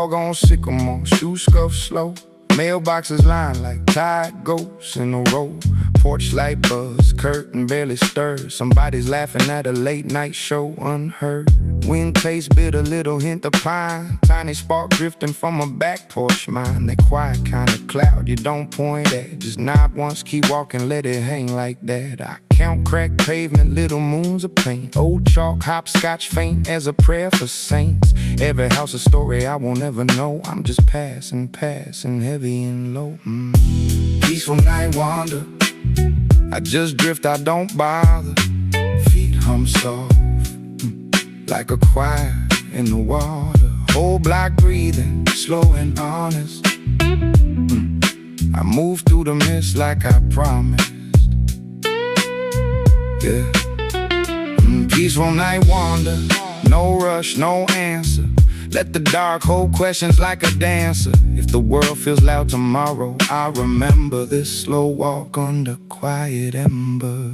dog on Sycamore, shoe scuffed slow. Mailboxes lined like tired ghosts in a row. Porch light buzz, curtain barely stirs. Somebody's laughing at a late night show unheard. Wind tastes bitter, little hint of pine. Tiny spark drifting from a back porch mine. That quiet kind of cloud you don't point at. Just nod once, keep walking, let it hang like that. I count cracked pavement, little moons of paint. Old chalk, hopscotch faint as a prayer for saints. Every house a story I won't ever know. I'm just passing, heavy and low. Peaceful night wander, I just drift, I don't bother. Feet hum soft, like a choir in the water. Whole block breathing, slow and honest. I move through the mist like I promised. Yeah. Peaceful night wander, no rush, no answer. Let the dark hold questions like a dancer. If the world feels loud tomorrow, I'll remember this slow walk under quiet embers.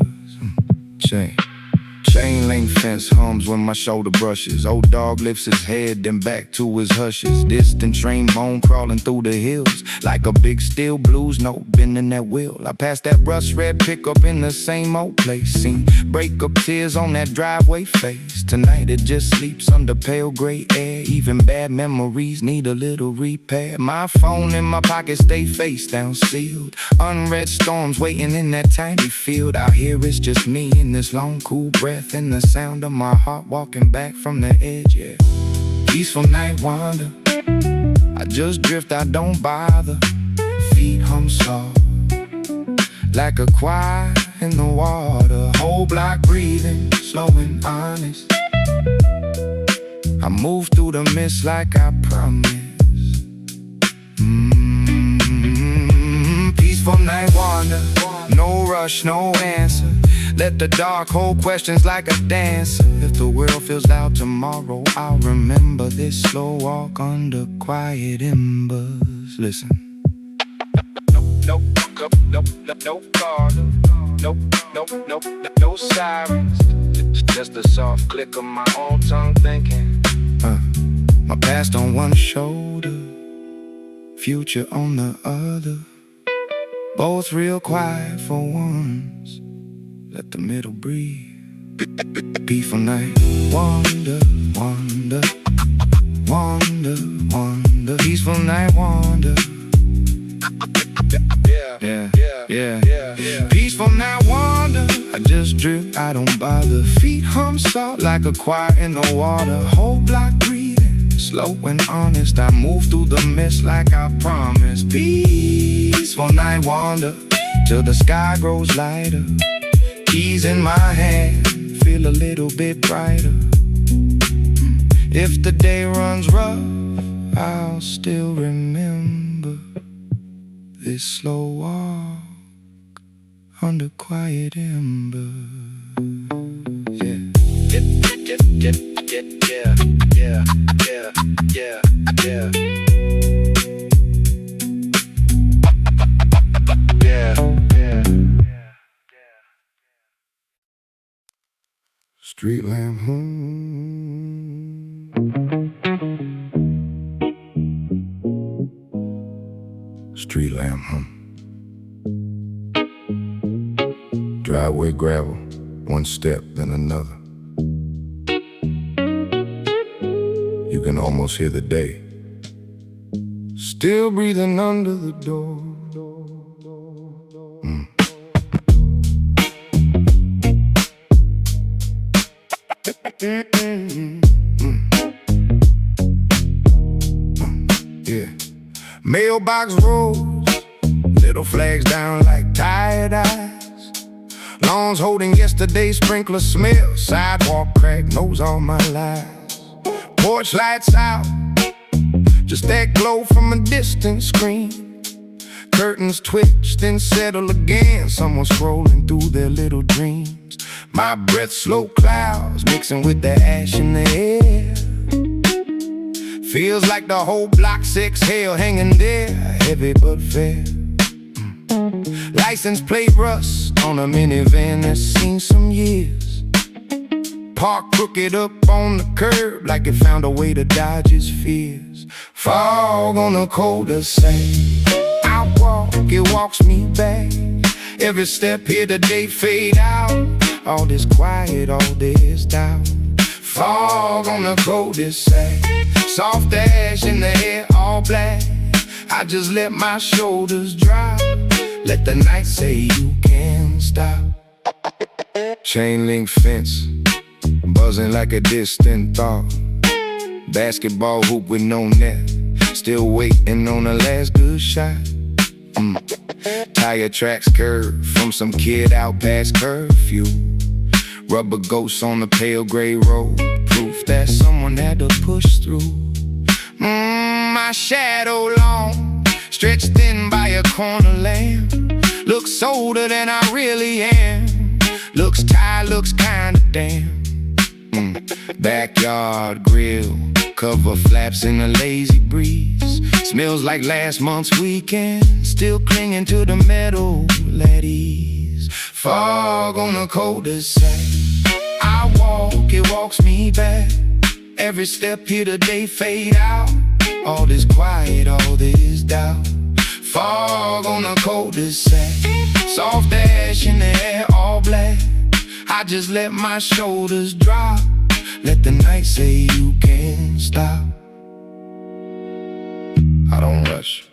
Chain link fence hums when my shoulder brushes. Old dog lifts his head, then back to his hushes. Distant train moan crawling through the hills. Like a big steel blues note bending that wheel. I passed that rust red pickup in the same old place. Seen break up tears on that driveway face. Tonight it just sleeps under pale gray air. Even bad memories need a little repair. My phone in my pocket stay face down sealed. Unread storms waiting in that tiny field. Out here it's just me in this long cool breath. And the sound of my heart walking back from the edge, yeah. Peaceful night wander, I just drift, I don't bother. Feet hum soft, like a choir in the water. Whole block breathing, slow and honest. I move through the mist like I promised. Peaceful night wander, no rush, no answer. Let the dark hold questions like a dancer. If the world feels loud tomorrow, I'll remember this slow walk under quiet embers. Listen. No car, no sirens. Just the soft click of my own tongue thinking. My past on one shoulder, future on the other. Both real quiet for once. Let the middle breathe. Peaceful night wander, wander, wander, wander. Peaceful night wander. Yeah. Peaceful night wander, I just drift, I don't bother. Feet hum soft like a choir in the water. Whole block breathing, slow and honest. I move through the mist like I promised. Peaceful night wander, till the sky grows lighter. Keys in my hand, feel a little bit brighter. If the day runs rough, I'll still remember this slow walk under quiet embers. Street lamp, Street lamp, Driveway gravel, one step then another. You can almost hear the day still breathing under the door. Yeah. Mailbox rolls, little flags down like tired eyes. Lawns holding yesterday's sprinkler smell. Sidewalk crack knows all my lies. Porch lights out, just that glow from a distant screen. Curtains twitch, then settle again. Someone scrolling through their little dreams. My breath slow clouds mixing with the ash in the air. Feels like the whole block's exhale hanging there, heavy but fair. License plate rust on a minivan that's seen some years. Park crooked up on the curb like it found a way to dodge its fears. Fog on the cul-de-sac, I walk, it walks me back. Every step here today fade out. All this quiet, all this doubt. Fog on the cul-de-sac, soft ash in the air, all black. I just let my shoulders drop. Let the night say you can't stop. Chain link fence, buzzing like a distant thought. Basketball hoop with no net, still waiting on the last good shot. Tire tracks curve from some kid out past curfew. Rubber ghosts on the pale gray road, proof that someone had to push through. My shadow long, stretched thin by a corner lamp. Looks older than I really am. Looks tired, looks kinda damn. Backyard grill, cover flaps in a lazy breeze. Smells like last month's weekend, still clinging to the metal at ease. Fog on the cul-de-sac, I walk, it walks me back. Every step here today fade out. All this quiet, all this doubt. Fog on the cul-de-sac, soft ash in the air, all black. I just let my shoulders drop. Let the night say you can't stop. I don't rush,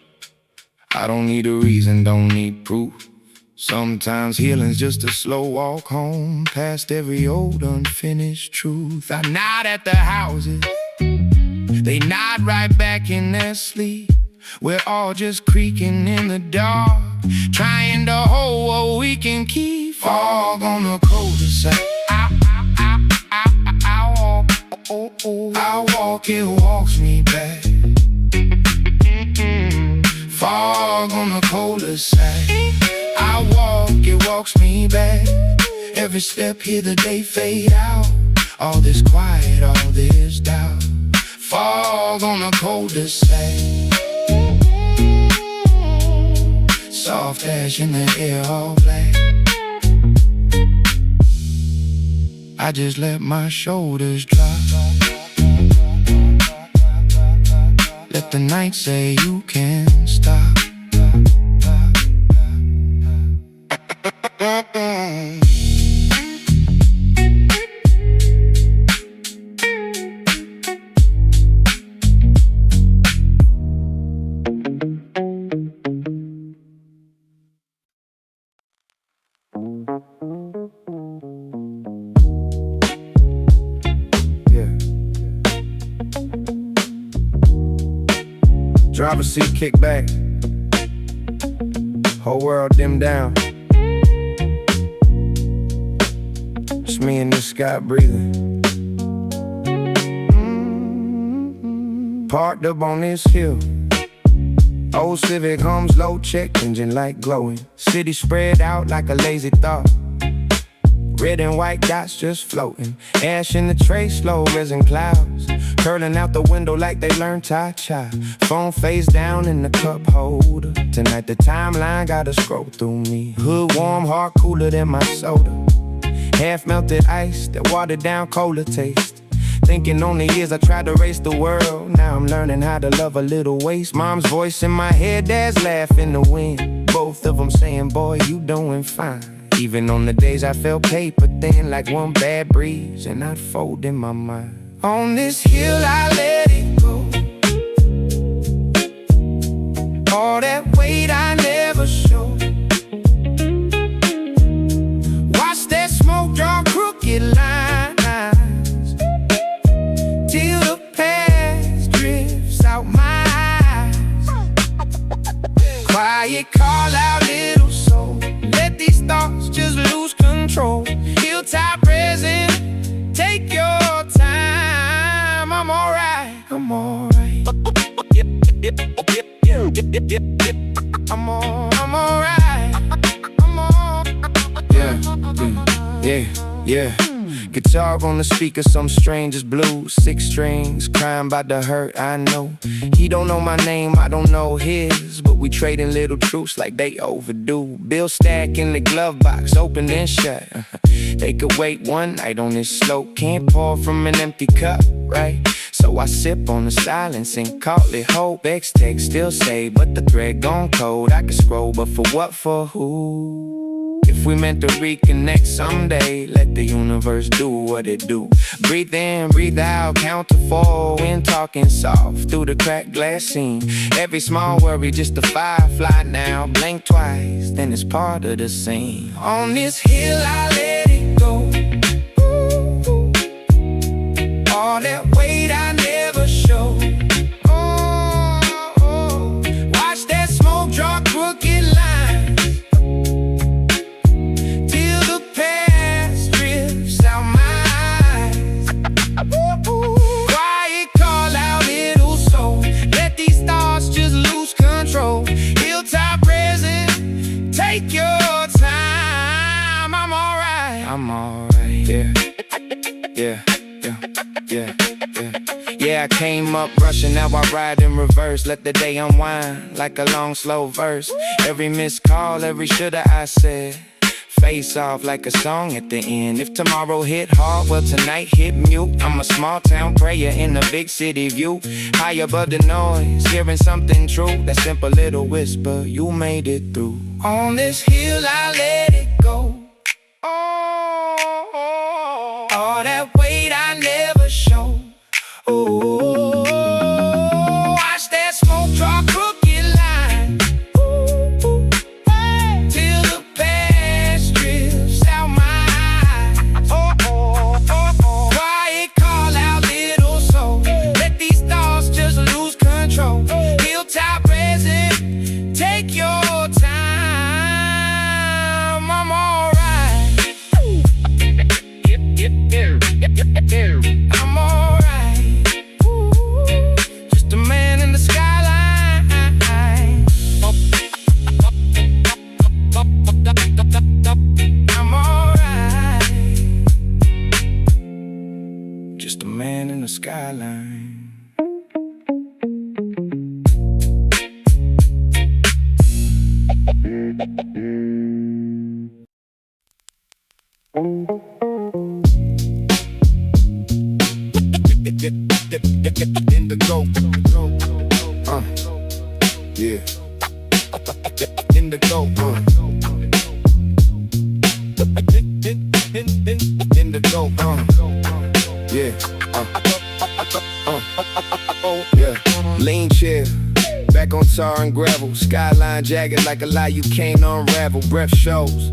I don't need a reason, don't need proof. Sometimes healing's just a slow walk home, past every old unfinished truth. I nod at the houses, they nod right back in their sleep. We're all just creaking in the dark, trying to hold what we can keep. Fog on the cul-de-sac, I walk, it walks me back. Fog on the cul-de-sac, I walk, it walks me back. Every step here the day fade out. All this quiet, all this doubt. Fog on the cul-de-sac, soft ash in the air, all black. I just let my shoulders drop. Let the night say you can't stop. Driver's seat kick back, whole world dimmed down. Just me and this guy breathing. Parked up on this hill, old Civic hums, low check engine light glowing. City spread out like a lazy thought, red and white dots just floating. Ash in the tray, slow resin clouds, curling out the window like they learned cha-cha. Phone face down in the cup holder. Tonight the timeline gotta scroll through me. Hood warm, heart cooler than my soda. Half melted ice, that watered down cola taste. Thinking on the years I tried to race the world. Now I'm learning how to love a little waste. Mom's voice in my head, dad's laugh in the wind. Both of them saying, boy, you doing fine. Even on the days I felt paper thin, like one bad breeze, and I'd fold in my mind. On this hill I let it go, all that weight I never showed. Watch that smoke draw crooked lines, till the past drifts out my eyes. Quiet call out little soul, let these thoughts just lose control. Hilltop Resin, take your time. I'm alright, I'm alright. I'm alright. I'm alright. Yeah. Guitar on the speaker, some stranger's blues. 6 strings, crying about the hurt I know. He don't know my name, I don't know his, but we trading little truths like they overdue. Bill stack in the glove box, open and shut. They could wait one night on this slope. Can't pour from an empty cup, right? So I sip on the silence and call it hope. X-Tech still say, but the thread gone cold. I could scroll, but for what, for who? If we meant to reconnect someday, let the universe do what it do. Breathe in, breathe out, count to 4. When talking soft through the cracked glass scene. Every small worry just a firefly now. Blink twice, then it's part of the scene. On this hill I let it go. Ooh, all that weight I never show. Oh, watch that smoke draw crooked lines till the past drifts out my eyes. Quiet call out little soul. Let these thoughts just lose control. Hilltop Resin, take your time. I'm alright. I'm alright. Yeah. Yeah. Yeah, yeah. Yeah, I came up rushing, now I ride in reverse. Let the day unwind like a long, slow verse. Every missed call, every shoulda I said. Face off like a song at the end. If tomorrow hit hard, well tonight hit mute. I'm a small town prayer in a big city view. High above the noise, hearing something true. That simple little whisper, you made it through. On this hill I let it go. Oh, all that weight I never show. Oh, watch that smoke draw crooked line. Ooh, hey, till the past drifts out my eyes. Oh, quiet call out little soul. Let these thoughts just lose control. Hilltop Resin, take your time. I'm alright. I'm alright. Just a man in the skyline. I'm alright. Just a man in the skyline. Indigo, yeah. Indigo, Indigo, yeah. Oh yeah. Lean chair, back on tar and gravel. Skyline jagged like a lie you can't unravel. Breath shows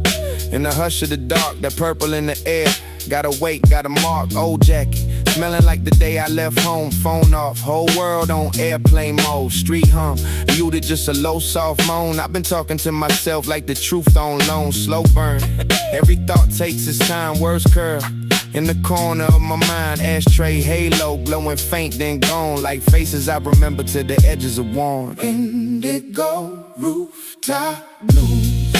in the hush of the dark, that purple in the air. Gotta wait, gotta mark, old jacket. Smelling like the day I left home, phone off. Whole world on airplane mode, street hum. You to just a low soft moan. I've been talking to myself like the truth on loan. Slow burn, every thought takes its time. Words curl in the corner of my mind. Ashtray halo, glowing faint then gone. Like faces I remember to the edges of warm. Indigo, rooftop blues.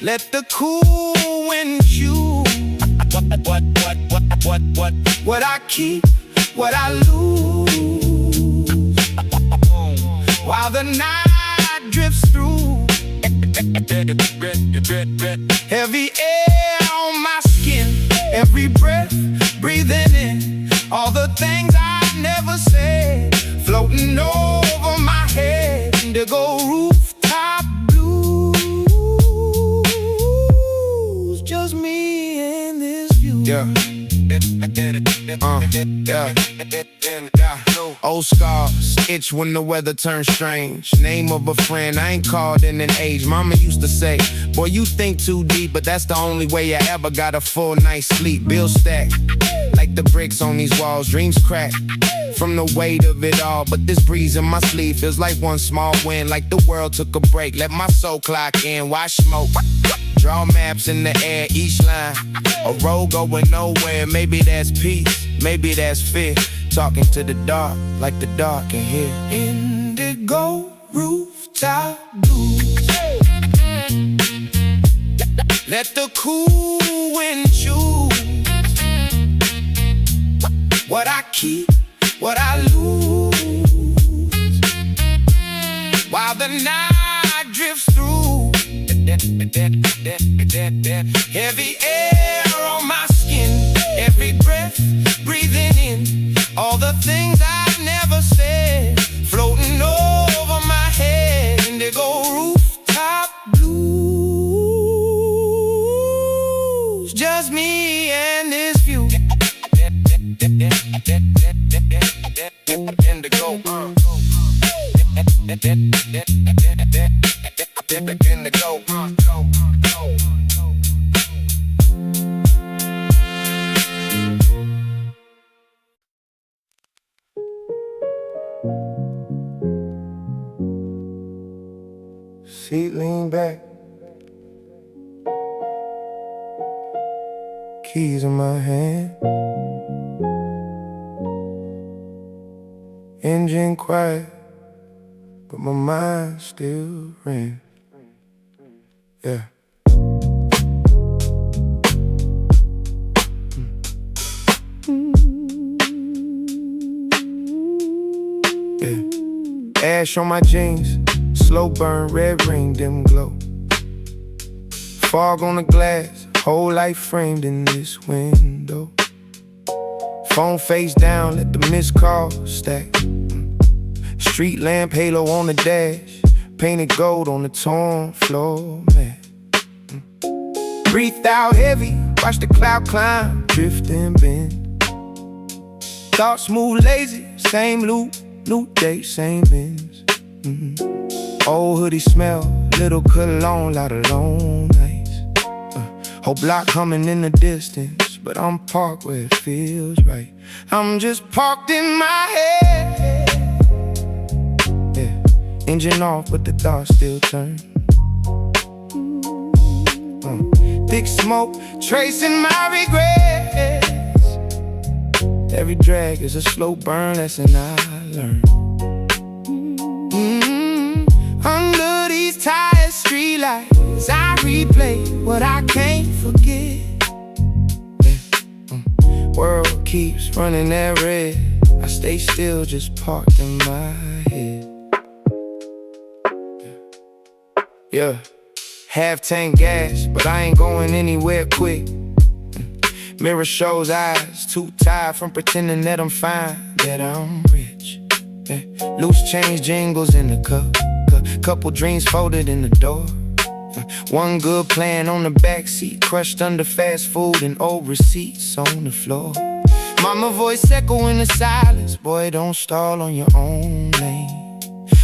Let the cool wind choose. What I keep, what I lose. While the night drifts through. Heavy air on my skin. Every breath breathing in. All the things I never said floating over my head. Indigo rooftop blues. Just me and this view. Yeah. Old scars itch when the weather turns strange. Name of a friend I ain't called in an age. Mama used to say, boy, you think too deep, but that's the only way I ever got a full night's sleep. Bills stacked like the bricks on these walls. Dreams crack from the weight of it all. But this breeze in my sleeve feels like one small win. Like the world took a break. Let my soul clock in. Watch smoke, draw maps in the air, each line a road going nowhere. Maybe that's peace, maybe that's fear. Talking to the dark, like the dark can hear. Indigo rooftop blues. Let the cool wind choose. What I keep, what I lose. While the night drifts through. Heavy air on my skin, every breath breathing in, all the things I've never said, floating over my head. Indigo rooftop blues, just me and this view. Indigo, indigo, seat lean back, keys in my hand, engine quiet, but my mind still ran. Yeah. Yeah. Ash on my jeans, slow burn, red ring, dim glow. Fog on the glass, whole life framed in this window. Phone face down, let the missed calls stack. Street lamp halo on the dash, painted gold on the torn floor mat. Breathed out heavy, watch the cloud climb, drift and bend. Thoughts move lazy, same loop, new day, same bins. Old hoodie smell, little cologne, lot of long nights. Whole block humming in the distance, but I'm parked where it feels right. I'm just parked in my head. Yeah, engine off, but the thoughts still turn. Thick smoke, tracing my regrets. Every drag is a slow burn lesson I learned. Under these tired streetlights, I replay what I can't forget. World keeps running that red, I stay still, just parked in my head. Yeah, half tank gas, but I ain't going anywhere quick. Mirror shows eyes, too tired from pretending that I'm fine, that I'm rich. Loose change jingles in the cup, couple dreams folded in the door. One good plan on the backseat, crushed under fast food and old receipts on the floor. Mama voice echo in the silence, boy, don't stall on your own lane.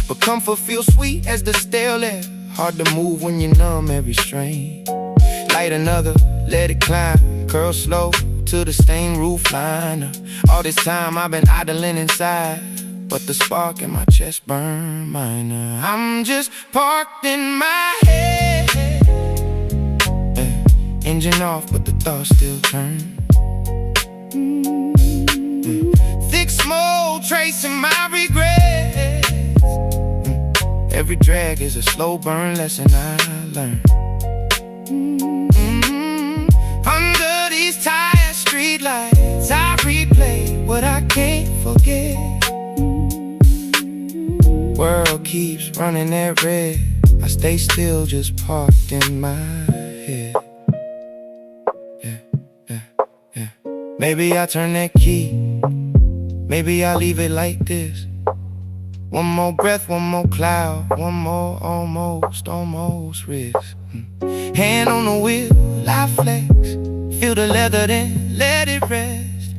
But comfort feels sweet as the stale air, hard to move when you numb every strain. Light another, let it climb, curl slow to the stained roof liner. All this time I've been idling inside, but the spark in my chest burn minor. I'm just parked in my head. Engine off, but the thoughts still turn. Thick smoke tracing my regrets. Every drag is a slow burn lesson I learned. Under these tired streetlights, I replay what I can't forget. World keeps running that red, I stay still, just parked in my head. Maybe I turn that key, maybe I leave it like this. One more breath, one more cloud, one more almost risk. Hand on the wheel, I flex, feel the leather then let it rest.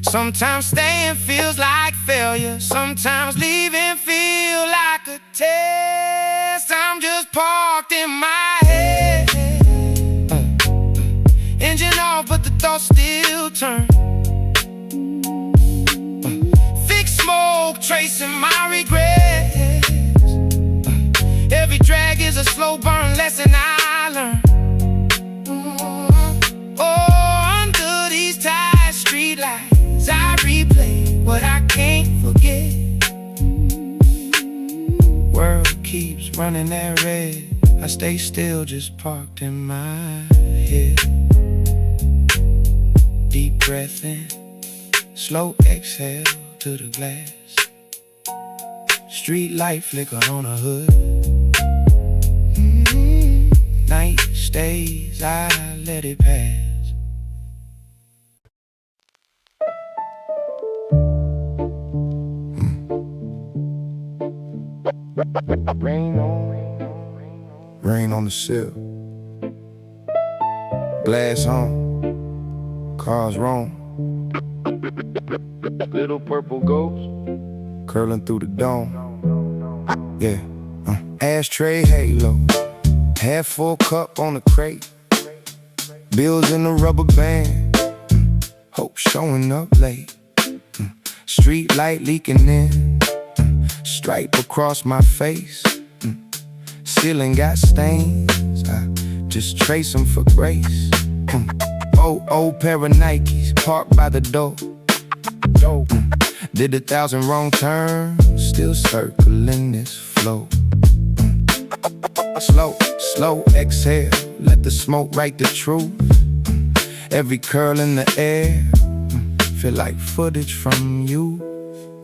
Sometimes staying feels like failure, sometimes leaving feel like a test. I'm just parked in my head. Engine off, but the thoughts still turn. Thick smoke tracing my regrets. Every drag is a slow burn lesson I learned. Oh, under these tired streetlights, I replay what I can't forget. World keeps running that red, I stay still, just parked in my head. Deep breath in, slow exhale to the glass. Street light flicker on a hood. Night stays, I let it pass. Rain on the sill. Glass on, cars roam. Little purple ghost curling through the dome. Yeah, ashtray halo, half full cup on the crate. Bills in the rubber band, hope showing up late. Street light leaking in, stripe across my face. Ceiling got stains, I just trace them for grace. Old pair of Nikes parked by the door. Did 1,000 wrong turns, still circling this flow. Slow exhale, let the smoke write the truth. Every curl in the air, feel like footage from you.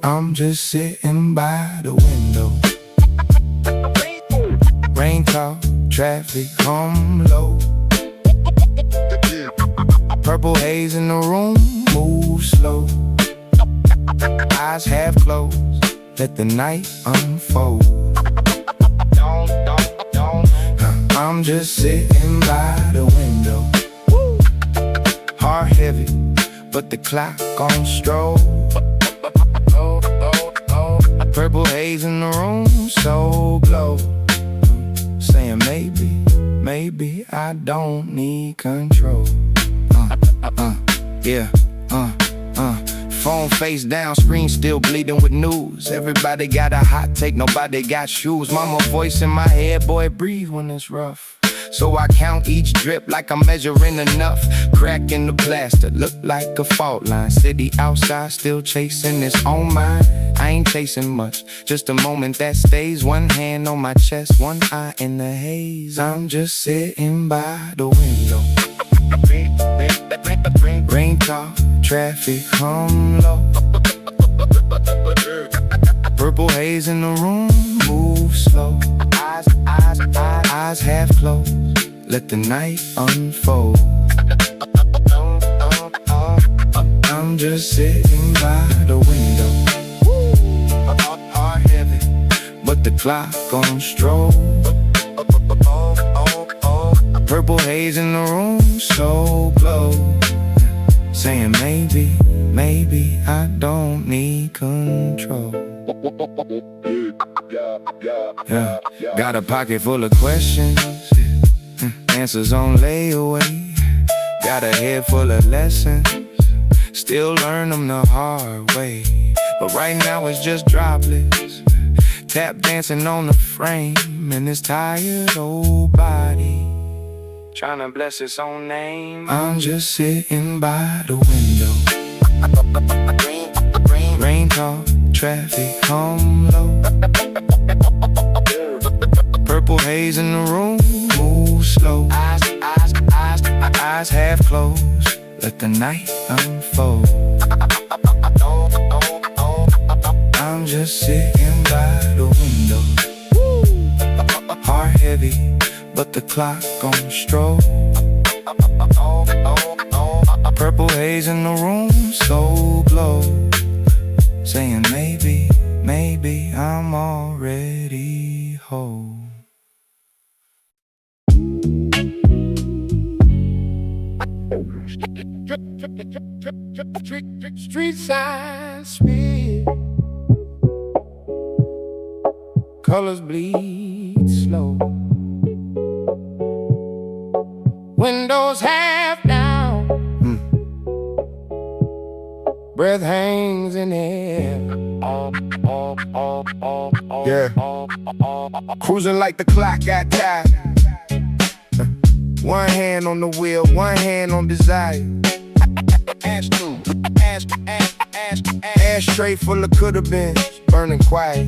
I'm just sitting by the window. Rain talk, traffic hum low. Purple haze in the room, move slow. Eyes half closed, let the night unfold. I'm just sitting by the window. Heart heavy, but the clock on stroll. Purple haze in the room, so glow. Saying maybe I don't need control. Phone face down, screen still bleeding with news. Everybody got a hot take, nobody got shoes. Mama voice in my head, boy, breathe when it's rough. So I count each drip like I'm measuring enough. Crack in the plaster, look like a fault line. City outside, still chasing its own mind. I ain't chasing much, just a moment that stays. One hand on my chest, one eye in the haze. I'm just sitting by the window. Rain talk, traffic hum low. Purple haze in the room, move slow. Eyes half closed, let the night unfold. I'm just sitting by the window. Heart heavy, but the clock on stroll. Purple haze in the room, so glow. Saying maybe I don't need control. Yeah. Got a pocket full of questions, answers on layaway. Got a head full of lessons, still learn them the hard way. But right now it's just droplets, tap dancing on the frame. And this tired old body tryna bless its own name. I'm just sitting by the window. Rain talk, traffic hum low. Purple haze in the room, move slow. Eyes half closed, let the night unfold. I'm just sitting by the window. Heart heavy, but the clock on stroll. Purple haze in the room, so glow. Saying maybe I'm already whole. Street side speed, colors bleed slow. Windows half down, breath hangs in the air. Yeah, cruising like the clock got tired. One hand on the wheel, one hand on desire. Ashtray full of coulda been, burning quiet.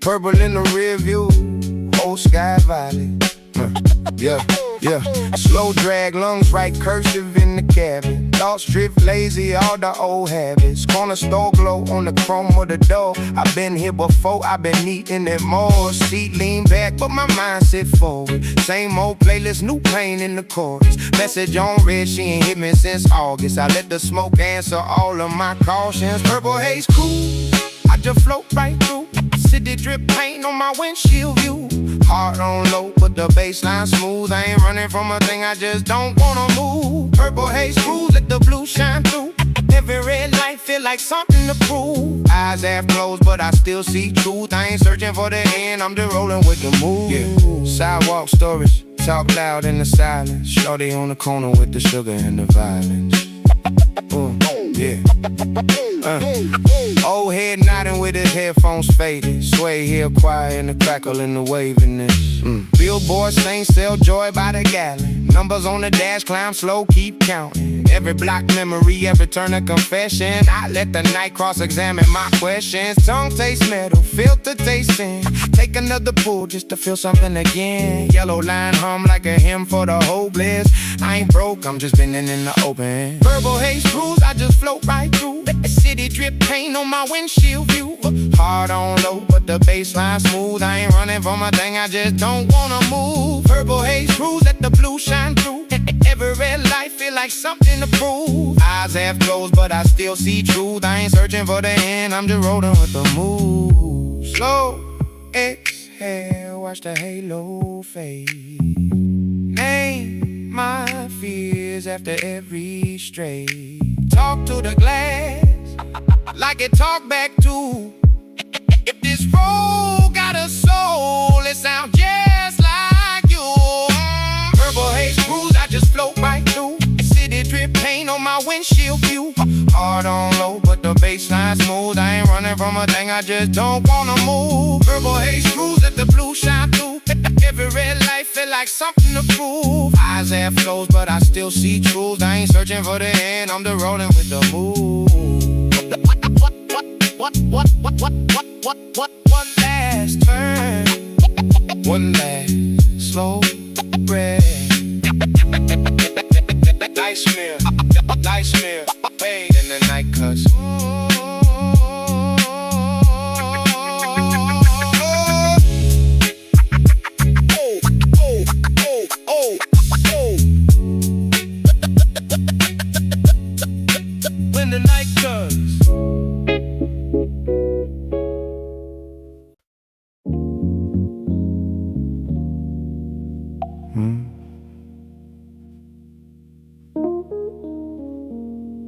Purple in the rear view, whole sky violet. Yeah, Yeah, slow drag, lungs right, cursive in the cabin. Thoughts drift lazy, all the old habits. Corner store glow on the chrome of the door. I've been here before, I've been eating it more. Seat lean back, but my mind sit forward. Same old playlist, new pain in the chorus. Message on red, she ain't hit me since August. I let the smoke answer all of my cautions. Purple Haze Cruise, I just float right through. City drip paint on my windshield view. Heart on low, but the baseline smooth. I ain't running from a thing, I just don't wanna move. Purple Haze Cruise, let the blue shine through. Every red light feel like something to prove. Eyes half closed, but I still see truth. I ain't searching for the end, I'm just rolling with the move. Yeah. Sidewalk storage, talk loud in the silence. Shorty on the corner with the sugar and the violence. Yeah. Old head nodding with his headphones faded. Sway here quiet in the crackle in the waviness. Billboard saints sell joy by the gallon. Numbers on the dash, climb slow, keep counting. Every block memory, every turn a confession. I let the night cross-examine my questions. Tongue taste metal, filter taste sin. Take another pull just to feel something again. Yellow line hum like a hymn for the hopeless. I ain't broke, I'm just bending in the open. Purple Haze Cruise, I just float right through. City drip paint on my windshield view. Hard on low, but the baseline smooth. I ain't running from a thing, I just don't wanna move. Purple Haze Cruise, let the blue shine through. Every red light feel like something to prove. Eyes half closed, but I still see truth. I ain't searching for the end, I'm just rolling with the move. Slow exhale, watch the halo fade. Name my fears after every stray. Talk to the glass like it talk back to. If this road got a soul, it sound just like you. Purple Haze Cruise, I just float right through. City drip paint on my windshield view. Hard on low, but the baseline smooth. I ain't running from a thing, I just don't wanna move. Purple Haze Cruise, let the blue shine through. Every red light feel like something to prove. Eyes half closed, but I still see truth. I ain't searching for the end, I'm just rolling with the move. One last turn, one last slow breath. Nightmare, fade in the night, cause when the night comes.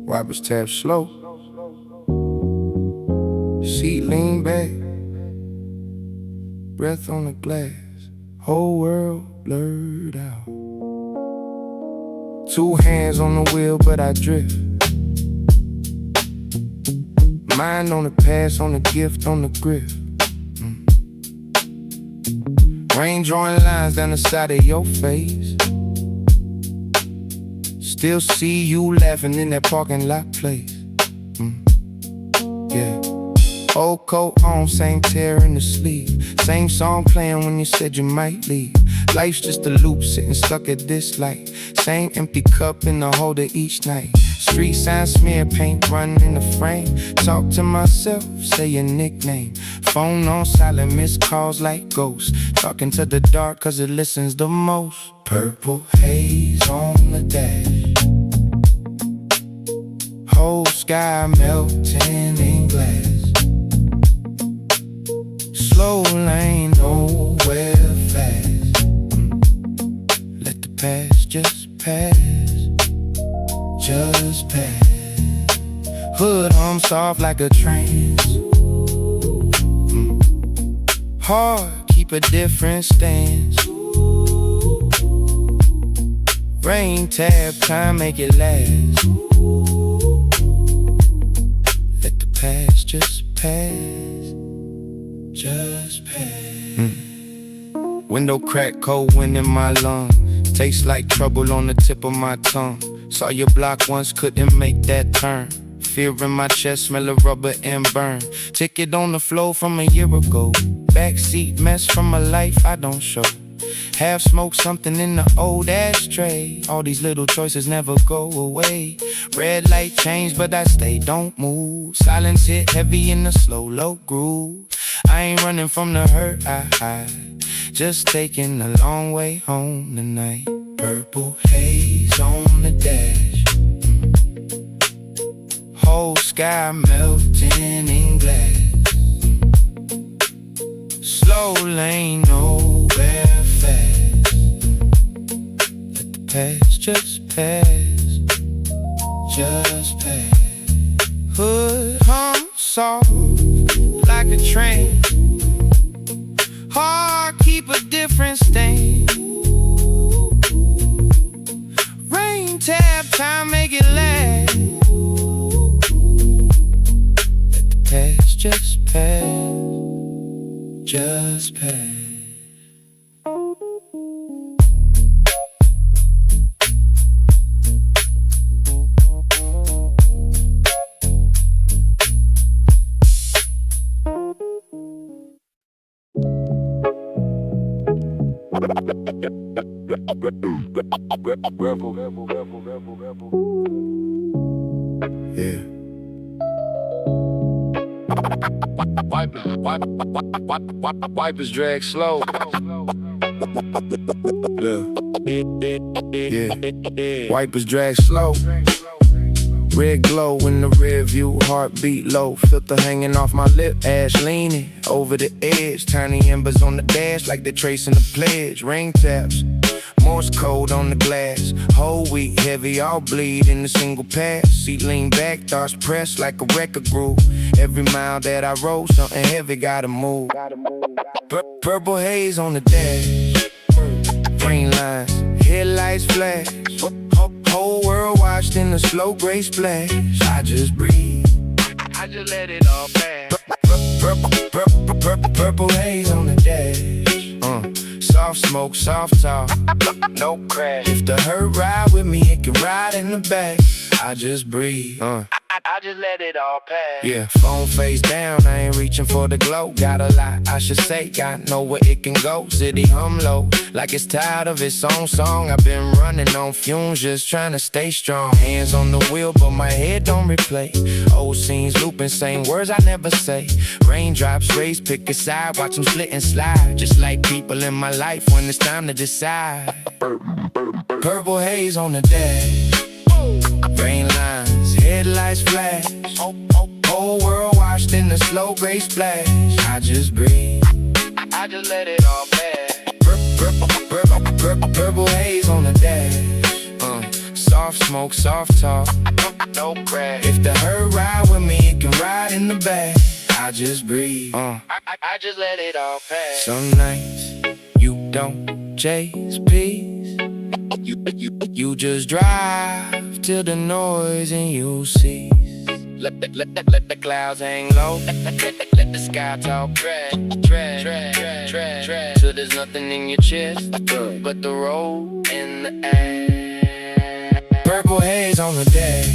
Wipers tap slow. Seat lean back. Breath on the glass. Whole world blurred out. Two hands on the wheel, but I drift. Mind on the past, on the gift, on the grip. Rain drawing lines down the side of your face. Still see you laughing in that parking lot place. Yeah. Old coat on, same tear in the sleeve. Same song playing when you said you might leave. Life's just a loop, sitting stuck at this light. Same empty cup in the holder each night. Street sign smear paint running in the frame. Talk to myself, say your nickname. Phone on silent, missed calls like ghosts. Talking to the dark cause it listens the most. Purple haze on the dash. Whole sky melting in glass. Slow lane, nowhere fast. Let the past just pass. Just pass. Hood hum soft like a trance. Hard, keep a different stance. Rain tab, time make it last. Let the past just pass. Just pass. Window crack, cold wind in my lungs. Tastes like trouble on the tip of my tongue. Saw your block once, couldn't make that turn. Fear in my chest, smell of rubber and burn. Ticket on the floor from a year ago. Backseat mess from a life I don't show. Half smoke something in the old ashtray. All these little choices never go away. Red light change, but I stay, don't move. Silence hit heavy in the slow, low groove. I ain't running from the hurt, I just taking a long way home tonight. Purple haze on the dash. Whole sky melting in glass. Slow lane, nowhere fast. Let the past just pass, just pass. Hood hum soft like a train. Heart keep a different stain. Rain tap, time make it last. Let the past just pass, just pass. Yeah. Wipers drag slow. Yeah. Wipers drag slow. Red glow in the rear view, heartbeat low. Filter hanging off my lip, ash leaning over the edge. Tiny embers on the dash like they're tracing the pledge. Ring taps, Morse code on the glass. Whole week heavy, all bleed in a single pass. Seat lean back, thoughts pressed like a record groove. Every mile that I roll, something heavy gotta move. Purple haze on the dash. Green lines, headlights flash. Whole world washed in a slow gray splash. I just breathe, I just let it all pass. Purple haze on the dash. Soft smoke, soft talk, no crash. If the hurt ride with me, it can ride in the back. I just breathe, I just let it all pass. Yeah, phone face down, I ain't reaching for the glow. Got a lot, I should say, got know where it can go. City hum low, like it's tired of its own song. I've been running on fumes, just trying to stay strong. Hands on the wheel, but my head don't replay. Old scenes looping, same words I never say. Raindrops race, pick a side, watch them split and slide. Just like people in my life when it's time to decide. Purple haze on the dash. Rain lines, headlights flash. Whole world washed in the slow gray splash. I just breathe, I just let it all pass. Purple haze on the dash. Soft smoke, soft talk, no crash. If the hurt ride with me, it can ride in the back. I just breathe, I just let it all pass. Some nights you don't chase peace. You just drive till the noise and you cease. Let the clouds hang low. Let the sky talk trash. Till there's nothing in your chest but the road in the air. Purple haze on the dash.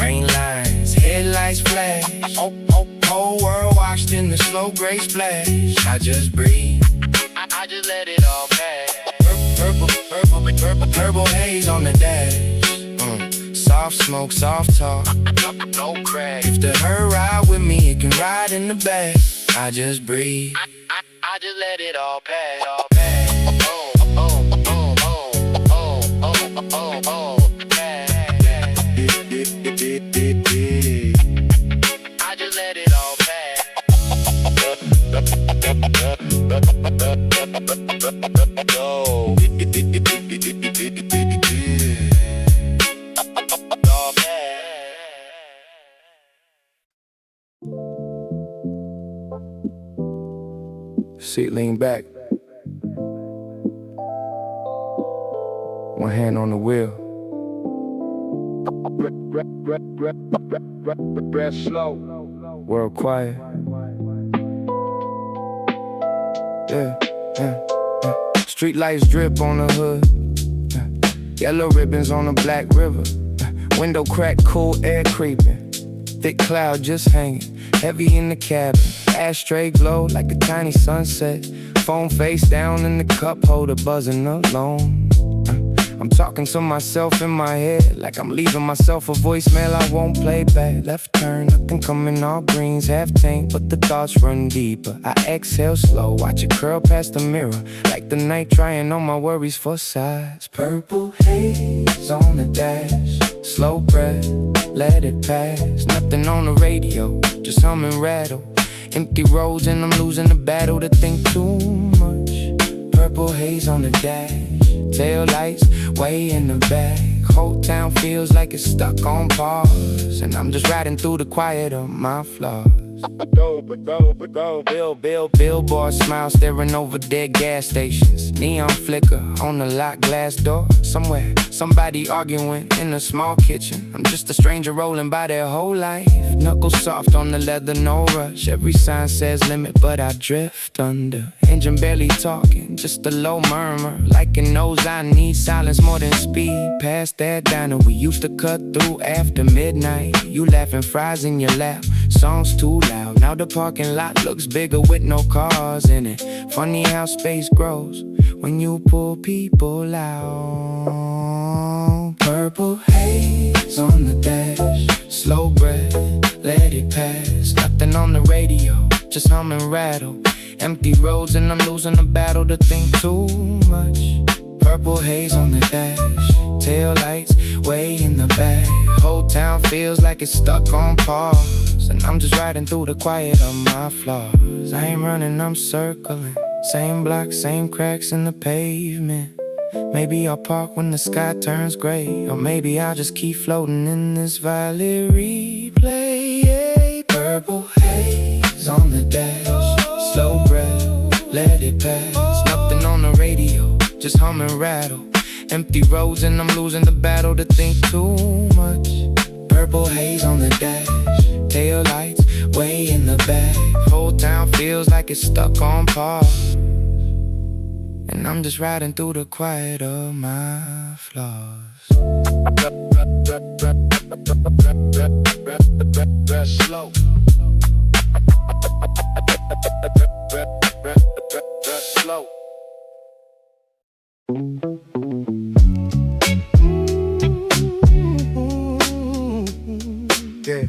Rain lines, headlights flash. Whole world washed in the slow gray splash. I just breathe, I just let it all pass. Purple haze on the dash. Soft smoke, soft talk, no crash. If the hurt ride with me, it can ride in the back. I just breathe, I just let it all pass, all pass. I just let it all pass. Go. Seat lean back, one hand on the wheel. Breath slow, world quiet. Yeah. Street lights drip on the hood. Yellow ribbons on the black river. Window crack, cool air creeping. thick cloud just hanging, heavy in the cabin. Ashtray glow like a tiny sunset. Phone face down in the cup holder, buzzing alone. I'm talking to myself in my head, like I'm leaving myself a voicemail I won't play back. Left turn, nothing coming, all greens, half tank, but the thoughts run deeper. I exhale slow, watch it curl past the mirror, like the night trying on my worries for size. Purple haze on the dash, slow breath, let it pass. Nothing on the radio, just hum and rattle. Empty roads and I'm losing the battle to think too much. Purple haze on the dash, tail lights way in the back. Whole town feels like it's stuck on pause, and I'm just riding through the quiet of my flaws. Billboard smile staring over dead gas stations. Neon flicker on the locked glass door. Somewhere, somebody arguing in a small kitchen. I'm just a stranger rolling by their whole life. Knuckles soft on the leather, no rush. Every sign says limit, but I drift under. Engine barely talking, just a low murmur, like it knows I need silence more than speed. Past that diner we used to cut through after midnight. You laughing, fries in your lap, songs too loud. Now the parking lot looks bigger with no cars in it. Funny how space grows when you pull people out. Purple haze on the dash, slow breath, let it pass. Nothing on the radio, just hum and rattle. Empty roads and I'm losing the battle to think too much. Purple haze on the dash, tail lights way in the back. Whole town feels like it's stuck on pause, and I'm just riding through the quiet of my flaws. I ain't running, I'm circling. Same block, same cracks in the pavement. Maybe I'll park when the sky turns gray, or maybe I'll just keep floating in this violet replay. Purple haze on the dash, slow breath, let it pass. Nothing on the radio, just hum and rattle. Empty roads and I'm losing the battle to think too much. Purple haze on the dash, tail lights way in the back. Whole town feels like it's stuck on pause, and I'm just riding through the quiet of my flaws. Slow. Slow. Yeah.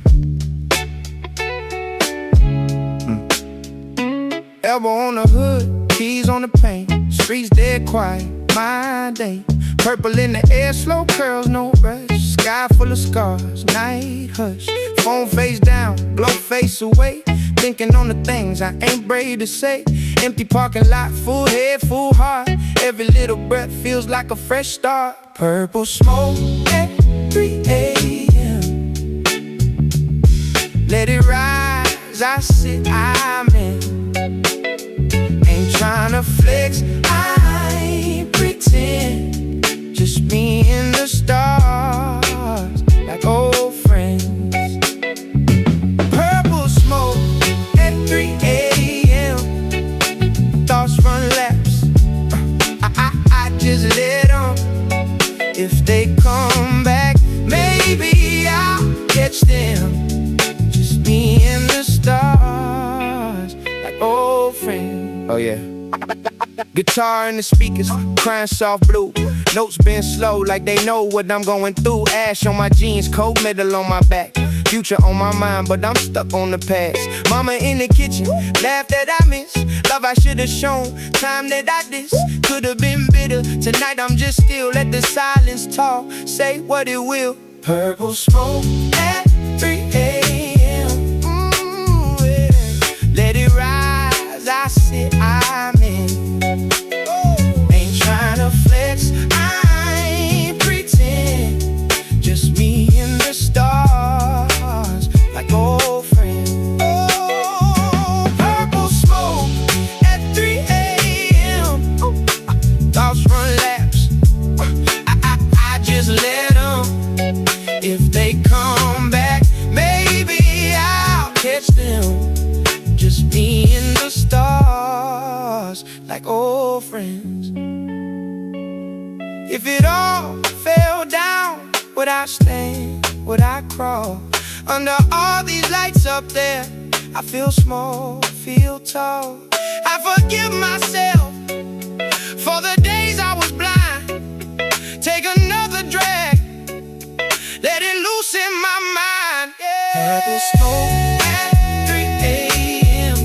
Elbow on the hood, keys on the paint. Streets dead quiet, my day. Purple in the air, slow curls, no rush. Sky full of scars, night hush. Phone face down, blow face away. Thinking on the things I ain't brave to say. Empty parking lot, full head, full heart. Every little breath feels like a fresh start. Purple smoke at 3 a.m. Let it rise, I sit, I'm in. Ain't tryna flex, I ain't pretend. Just me and the stars, like old friends. Purple smoke at 3 a.m. Thoughts run laps, I just let them. If they come back, maybe I'll catch them. Just me and the stars, like old friends. Oh yeah. Guitar in the speakers, crying soft blue. Notes been slow like they know what I'm going through. Ash on my jeans, cold metal on my back. Future on my mind, but I'm stuck on the past. Mama in the kitchen, laugh that I miss. Love I should've shown, time that I diss. Could've been bitter, tonight I'm just still. Let the silence talk, say what it will. Purple smoke at 3 a.m. Yeah. Let it rise, I sit, I'm in. Ain't tryna flex, I ain't pretend. Just me and the stars, like old friends. Oh, purple smoke at 3 a.m. Thoughts run laps, I just let them. If they come back, maybe I'll catch them. Just me and the stars, like old friends. If it all fell down, would I stand, would I crawl? Under all these lights up there, I feel small, feel tall. I forgive myself for the days I was blind. Take another drag, let it loose in my mind. Yeah. Purple smoke at 3 a.m.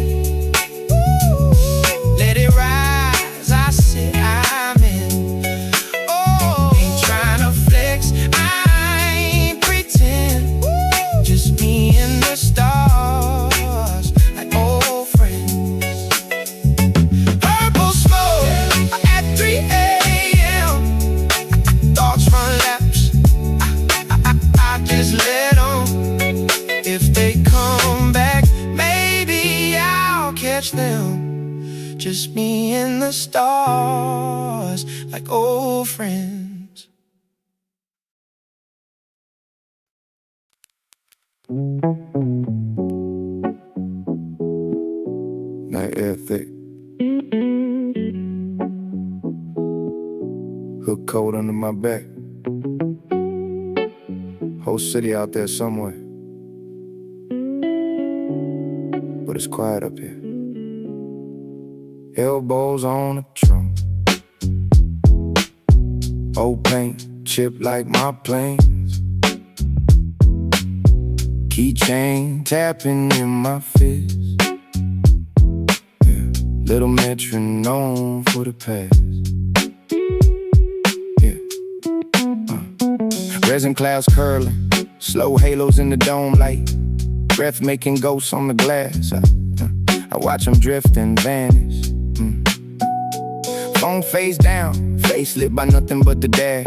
Let it rise, I said I'm in. Oh, ain't trying to flex, I ain't pretend. Just me and the stars, like old friends. Purple smoke at 3 a.m. Thoughts run laps, I just let on. If they come back, maybe I'll catch them. Just me and the stars, like old friends. Night air thick, hook cold under my back. Whole city out there somewhere, but it's quiet up here. Elbows on the trunk, old paint chipped like my planes. Keychain tapping in my fist. Yeah. Little metronome for the past. Yeah. Resin clouds curling, slow halos in the dome light. Breath making ghosts on the glass. I watch them drift and vanish. Phone face down, face lit by nothing but the dash.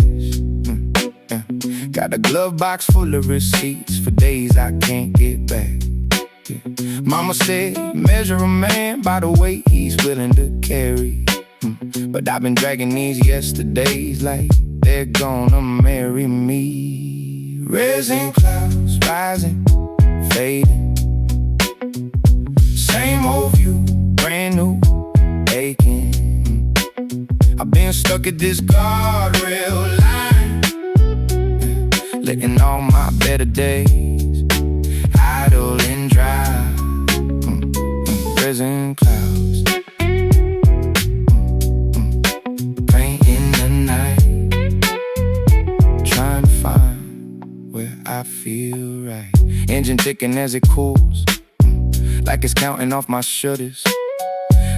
Yeah. Got a glove box full of receipts for days I can't get back. Yeah. Mama said, measure a man by the weight he's willing to carry. But I've been dragging these yesterdays like they're gonna marry me. Resin clouds rising, fading. Same old view, brand new, aching. I've been stuck at this guardrail line, letting all my better days idle and dry. Resin clouds, painting the night, trying to find where I feel right. Engine ticking as it cools, like it's counting off my shutters.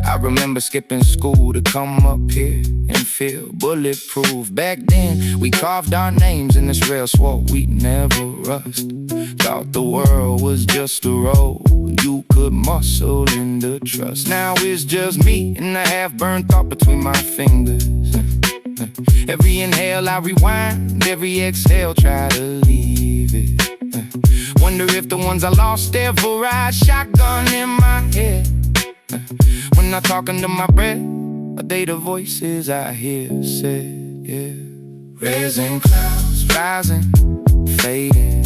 I remember skipping school to come up here and feel bulletproof. Back then, we carved our names in this rail, swore we'd never rust. Thought the world was just a road you could muscle into trust. Now it's just me and a half-burned thought between my fingers. Every inhale I rewind, every exhale try to leave it. Wonder if the ones I lost ever ride shotgun in my head. When I talk under my breath, are they the voices I hear said, yeah. Resin clouds rising, fading.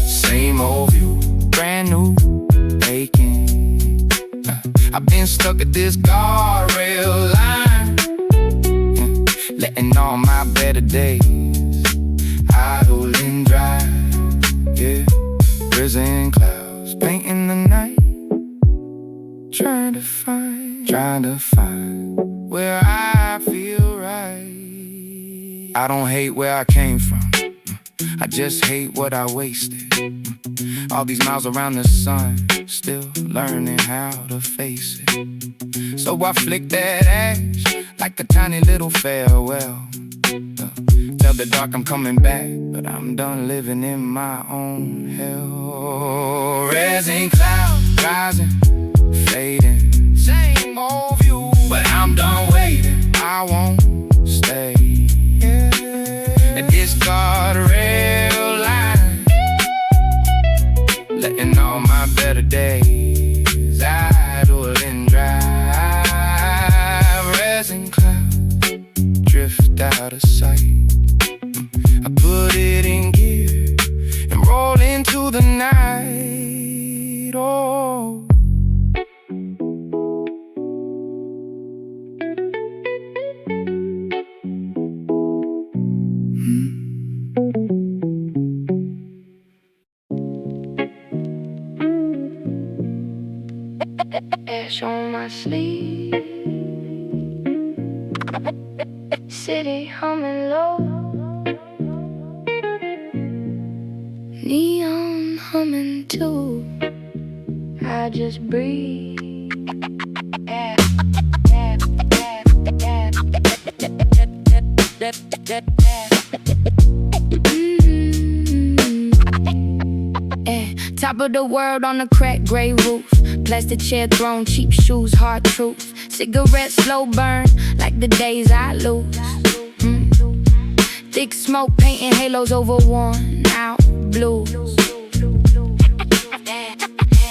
Same old view, brand new, aching. I've been stuck at this guardrail line, letting all my better days idle and dry, yeah. Resin clouds painting the night, trying to find where I feel right. I don't hate where I came from, I just hate what I wasted. All these miles around the sun, still learning how to face it. So I flick that ash like a tiny little farewell. Tell the dark I'm coming back, but I'm done living in my own hell. Resin clouds rising, fading. Same old view, but I'm done waiting. I won't stay, yeah. At this guardrail line, letting all my better days idle and dry. Resin clouds drift out of sight. I put it in gear and roll into the night. Oh, Ash on my sleeve, city humming low, neon humming too. I just breathe. Top of the world on a cracked gray roof, plastic chair throne, cheap shoes, hard truth. Cigarette slow burn like the days I lose. Thick smoke painting halos over worn out blues.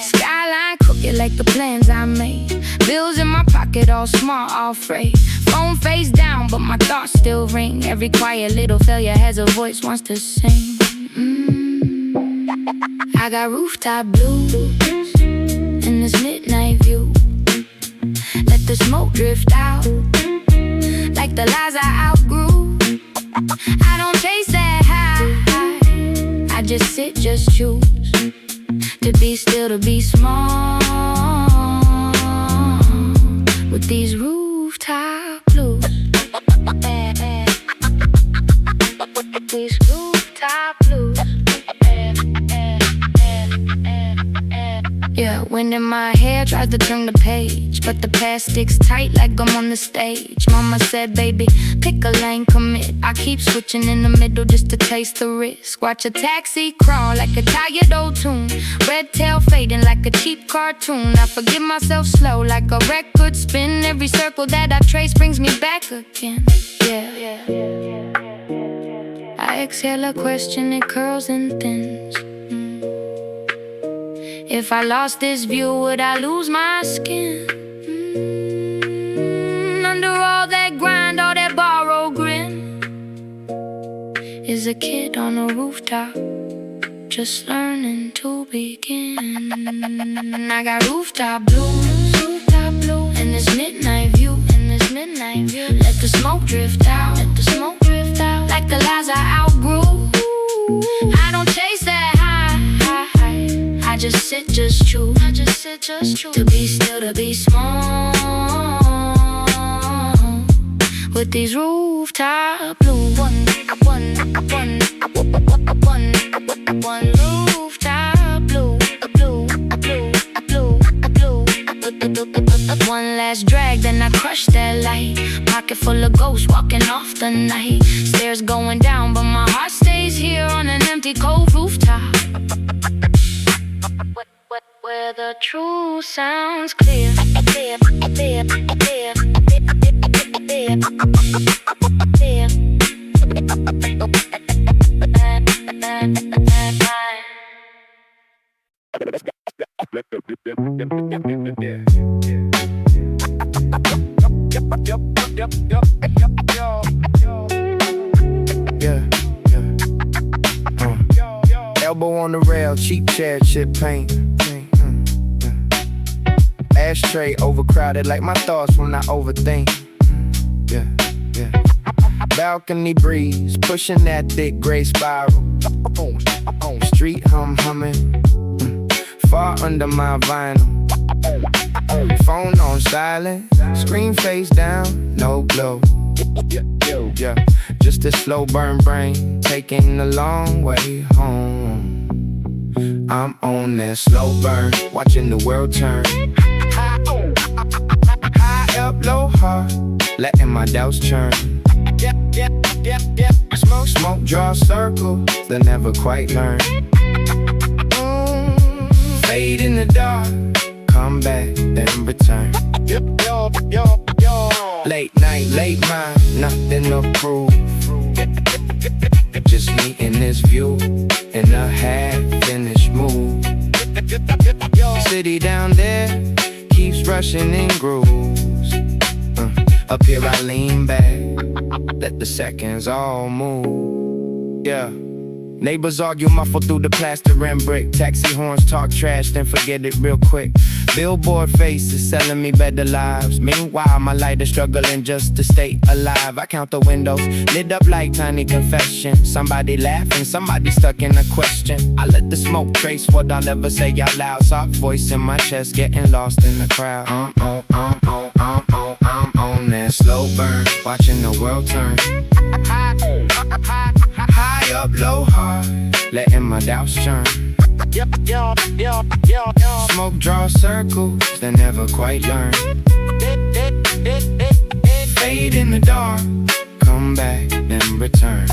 Skyline crooked like the plans I made. Bills in my pocket, all smart, all frayed. Phone face down, but my thoughts still ring. Every quiet little failure has a voice, wants to sing. I got rooftop blues in this midnight view. Let the smoke drift out like the lies I outgrew. I don't chase that high, I just sit, just choose to be still, to be small with these rooftop blues. These rooftop blues. Yeah, wind in my hair tries to turn the page, but the past sticks tight like I'm on the stage. Mama said, baby, pick a lane, commit. I keep switching in the middle just to taste the risk. Watch a taxi crawl like a tired old tune, red tail fading like a cheap cartoon. I forgive myself slow like a record spin. Every circle that I trace brings me back again. Yeah. I exhale a question, it curls and thins. If I lost this view, would I lose my skin? Under all that grind, all that borrowed grin, is a kid on a rooftop, just learning to begin. I got rooftop blues, in this midnight view, Let the smoke drift out, like the lies I outgrew. I don't chase that high, I just sit, just choose to be still, to be small with these rooftop blues. One rooftop blue. One last drag, then I crush that light. Pocket full of ghosts walking off the night. Stairs going down, but my heart stays here on an empty, cold rooftop, where the truth sounds clear. Elbow on the rail, cheap chair, chip paint. Ashtray overcrowded like my thoughts when I overthink. Yeah. Balcony breeze, pushing that thick gray spiral. Street humming, far under my vinyl. Phone on silent, screen face down, no glow. Yeah, just a slow burn brain, taking the long way home. I'm on that slow burn, watching the world turn. High up, low heart, letting my doubts churn. Smoke, draw a circle, they'll never quite learn. Fade in the dark, come back, then return. Late night, late mind, nothing to prove. Just me in this view, in a half-finished move. City down there keeps rushing in grooves. Up here I lean back, let the seconds all move. Yeah. Neighbors argue muffled through the plaster and brick. Taxi horns talk trash, then forget it real quick. Billboard faces selling me better lives. Meanwhile, my light is struggling just to stay alive. I count the windows, lit up like tiny confession. Somebody laughing, somebody stuck in a question. I let the smoke trace what I'll never say out loud. Soft voice in my chest, getting lost in the crowd. I'm on that slow burn, watching the world turn. High up, low, hard, letting my doubts churn. Smoke draws circles, they never quite learn. Fade in the dark, come back, then return.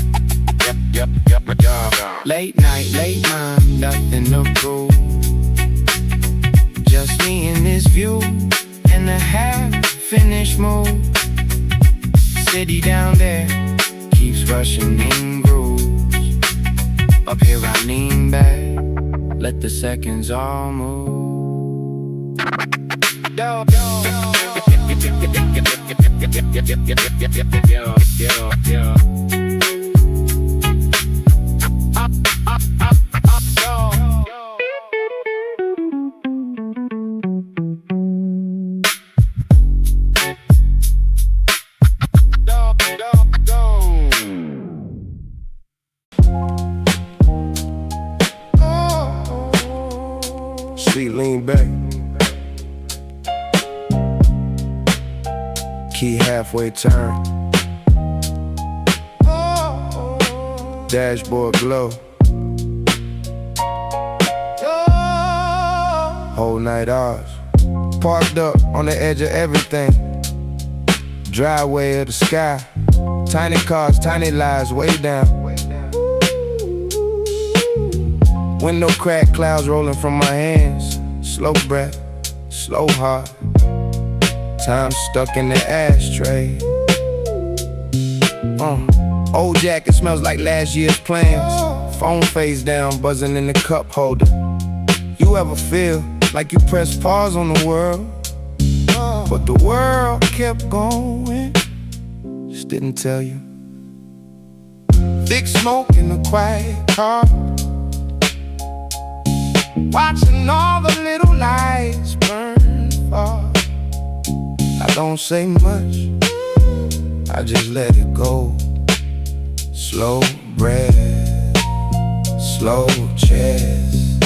Late night, late mind, nothing to prove. Just me and this view, and a half-finished move. City down there keeps rushing in grooves. Up here I lean back, let the seconds all move. Yo, yo, yo. Lean back, key halfway turn, dashboard glow, whole night ours, parked up on the edge of everything, driveway of the sky, tiny cars, tiny lives way down. Window crack, clouds rolling from my hands. Slow breath, slow heart. Time stuck in the ashtray. Old jacket smells like last year's plans. Phone face down, buzzing in the cup holder. You ever feel like you pressed pause on the world, but the world kept going, just didn't tell you. Thick smoke in the quiet car, watching all the little lights burn far. I don't say much, I just let it go. Slow breath, slow chest,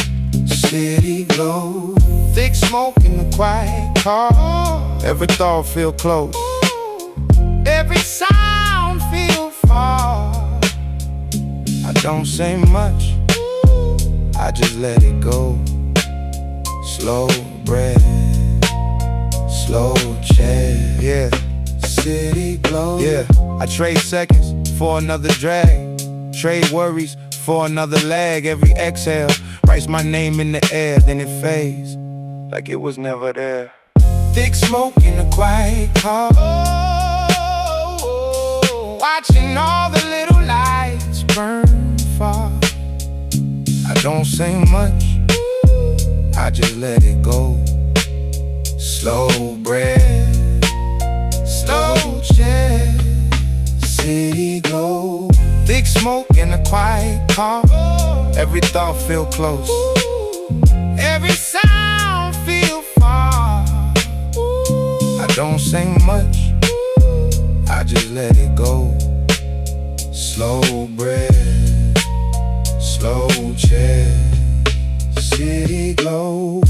city glow. Thick smoke in the quiet car, every thought feel close, every sound feel far. I don't say much, I just let it go. Slow breath, slow chest, yeah. City glow, yeah. I trade seconds for another drag, trade worries for another lag. Every exhale writes my name in the air, then it fades like it was never there. Thick smoke in a quiet car, watching all the little lights burn far. I don't say much, I just let it go. Slow breath, slow chest, city glow. Thick smoke in a quiet car, every thought feel close, every sound feel far. I don't say much, I just let it go. Slow breath, slow chest, city glow.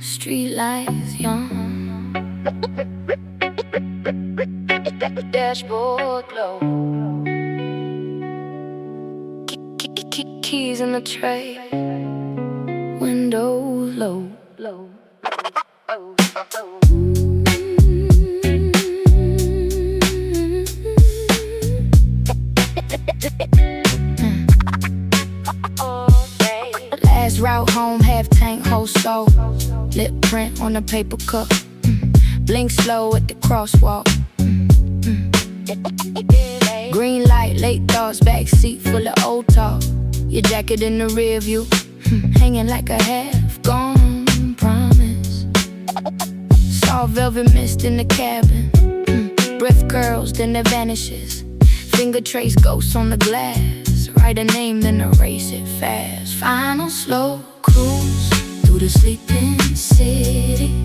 Street lights young, dashboard glow, keys in the tray, windows low. Last route home, half tank, whole soul. Lip print on the paper cup. Blink slow at the crosswalk. Green light Late thoughts, backseat full of old talk. Your jacket in the rear view, hanging like a half-gone promise. Saw velvet mist in the cabin, breath curls, then it vanishes. Finger trace ghosts on the glass. Write a name, then erase it fast. Final slow cruise through the sleeping city.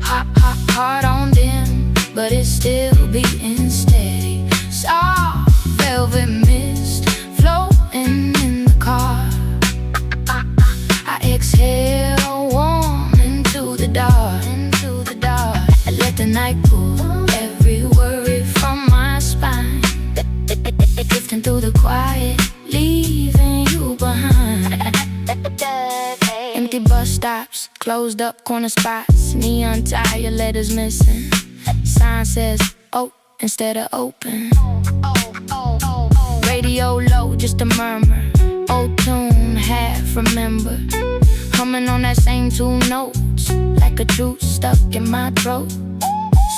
Hot, hot, heart on dim, but it's still beating steady. Soft velvet mist floating in the car. I exhale warm into the dark, into the dark. I let the night pull every worry from my spine, drifting through the quiet, leaving you behind. Empty bus stops, closed up corner spots, neon tire letters missing. Sign says, oh, instead of open. Radio low, just a murmur. Old tune, half remember. Humming on that same two notes, like a truth stuck in my throat.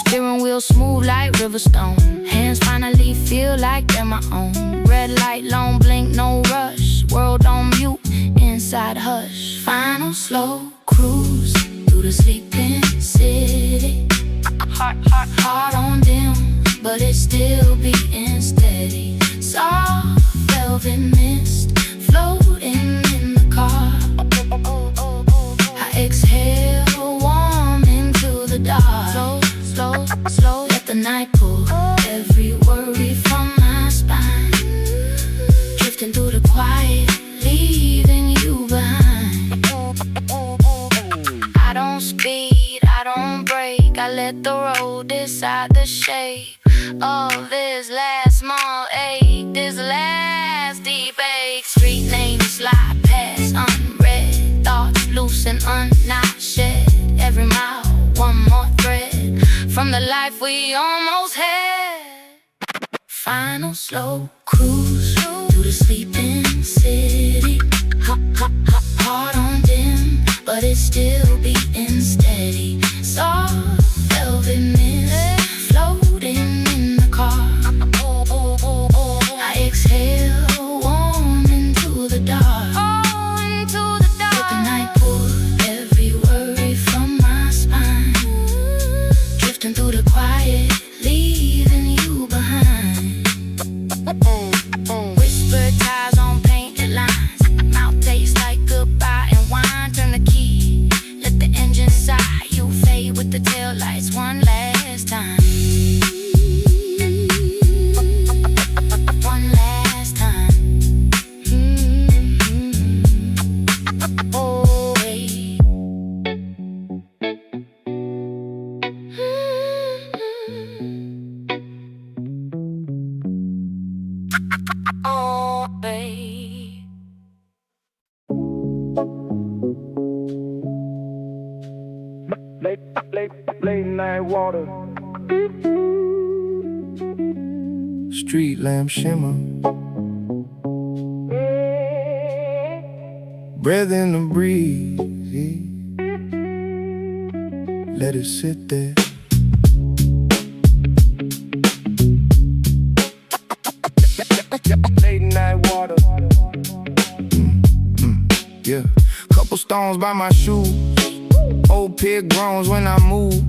Steering wheel smooth like Riverstone. Hands finally feel like they're my own. Red light, long blink, no rush. World on mute, inside hush. Final slow cruise through the sleeping city. Heart on dim, but it's still beating steady. Soft velvet mist floating in the car. I exhale warm into the dark. Slow, slow, slow, let the night pull every worry from my spine, drifting through the quiet, leaving you behind. I don't speed, I don't brake, I let the road decide the shape of this last small ache, this last deep ache. Street names slide past unread, thoughts loose and unknot shed. Every mile, one more thread from the life we almost had. Final slow cruise through the sleeping city. Heart on dim, but it's still beating steady. Soft velvet mist floating in the car. I exhale warm into the dark. Oh, into the dark. Let the night pull every worry from my spine, drifting through the quiet, leaving you behind. Whisper ties on painted lines, mouth tastes like goodbye and wine. Turn the key, let the engine sigh. You fade with the taillights one last time. One last time. Oh, babe. Oh, babe. Late night water, street lamp shimmer, breath in the breeze, let it sit there. Late night water, yeah. Couple stones by my shoes, old pig groans when I move.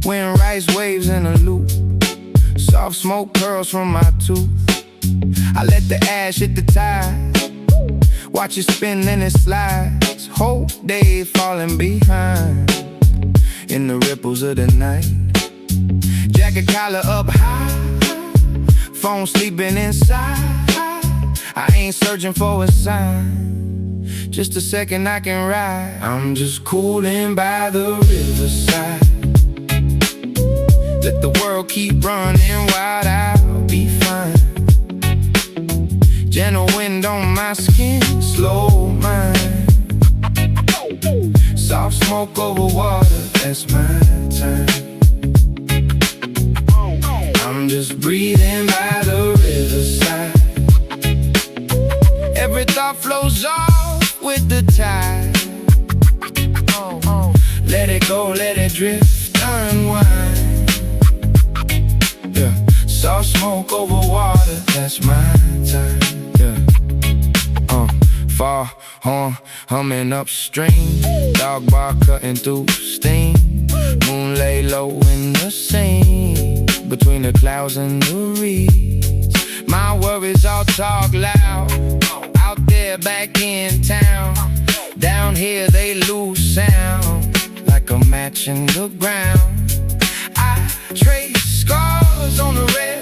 Wind rice waves in a loop, soft smoke curls from my tooth. I let the ash hit the tide, watch it spin then it slides. Whole day falling behind in the ripples of the night. Jacket collar up high, phone sleeping inside. I ain't searching for a sign, just a second I can ride. I'm just cooling by the riverside. Let the world keep running wild, I'll be fine. Gentle wind on my skin, slow mind. Soft smoke over water, that's my turn. I'm just breathing by the riverside. Every thought flows off with the tide. Let it go, let it drift, unwind. Yeah. Soft smoke over water, that's my time. Yeah. Far horn humming upstream, dog bar cutting through steam. Moon lay low in the scene, between the clouds and the reeds. My worries all talk loud, out there back in town. Down here they lose sound, like a match in the ground. I trace scars on the rail,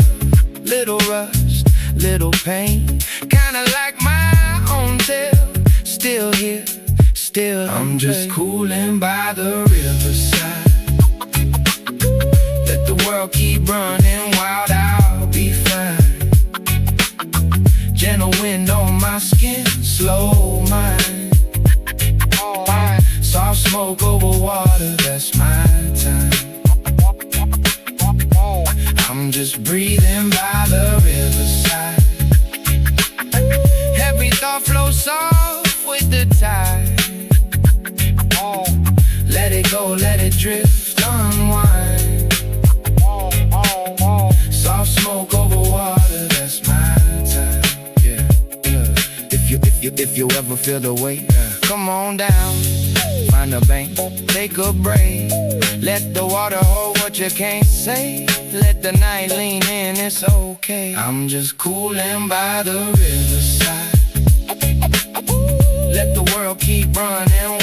little rust, little pain, kinda like my own tale. Still here, still I'm just cooling by the riverside. Let the world keep running wild, I'll be fine. Gentle wind on my skin, slow mind. Soft smoke over water, that's my time. I'm just breathing by the riverside. Every thought flows soft with the tide. Let it go, let it drift, unwind. Soft smoke over water, that's my time. Yeah, yeah. If you ever feel the weight, come on down. Find a bank, take a break. Let the water hold what you can't say. Let the night lean in, it's okay. I'm just cooling by the riverside. Let the world keep running